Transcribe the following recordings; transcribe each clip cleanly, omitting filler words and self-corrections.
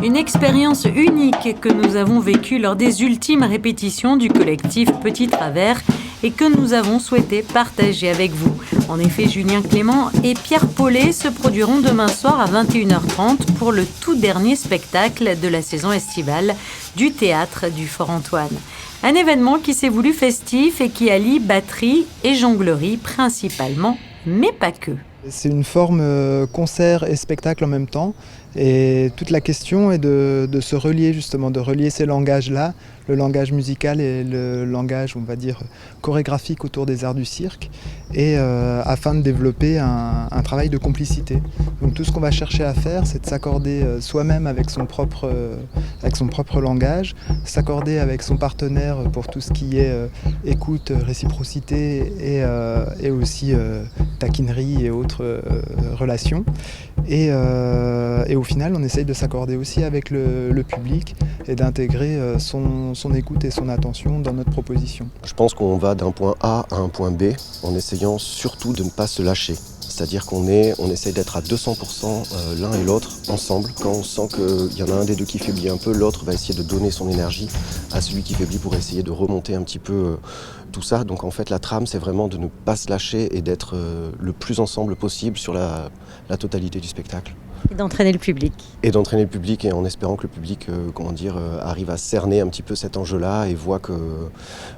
Une expérience unique que nous avons vécue lors des ultimes répétitions du collectif Petit Travers et que nous avons souhaité partager avec vous. En effet, Julien Clément et Pierre Paulet se produiront demain soir à 21h30 pour le tout dernier spectacle de la saison estivale du théâtre du Fort Antoine. Un événement qui s'est voulu festif et qui allie batterie et jonglerie principalement, mais pas que. C'est une forme concert et spectacle en même temps. Et toute la question est de se relier justement, de relier ces langages-là, le langage musical et le langage, on va dire, chorégraphique autour des arts du cirque, et afin de développer un travail de complicité. Donc tout ce qu'on va chercher à faire, c'est de s'accorder soi-même avec son propre langage, s'accorder avec son partenaire pour tout ce qui est écoute, réciprocité et aussi taquinerie et autres relations. Et au final, on essaye de s'accorder aussi avec le public et d'intégrer son écoute et son attention dans notre proposition. Je pense qu'on va d'un point A à un point B en essayant surtout de ne pas se lâcher. C'est-à-dire qu'on essaye d'être à 200% l'un et l'autre ensemble. Quand on sent qu'il y en a un des deux qui faiblit un peu, l'autre va essayer de donner son énergie à celui qui faiblit pour essayer de remonter un petit peu tout ça. Donc en fait, la trame, c'est vraiment de ne pas se lâcher et d'être le plus ensemble possible sur la totalité du spectacle. Et d'entraîner le public. Et d'entraîner le public, et en espérant que le public arrive à cerner un petit peu cet enjeu-là et voit que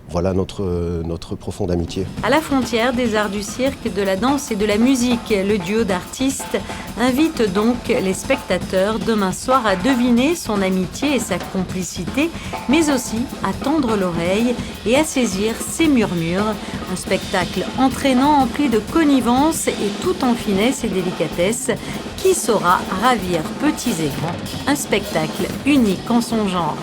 voilà notre profonde amitié. À la frontière des arts du cirque, de la danse et de la musique, le duo d'artistes invite donc les spectateurs demain soir à deviner son amitié et sa complicité, mais aussi à tendre l'oreille et à saisir ses murmures. Un spectacle entraînant, empli de connivence et tout en finesse et délicatesse, qui saura ravir petits et grands. Un spectacle unique en son genre.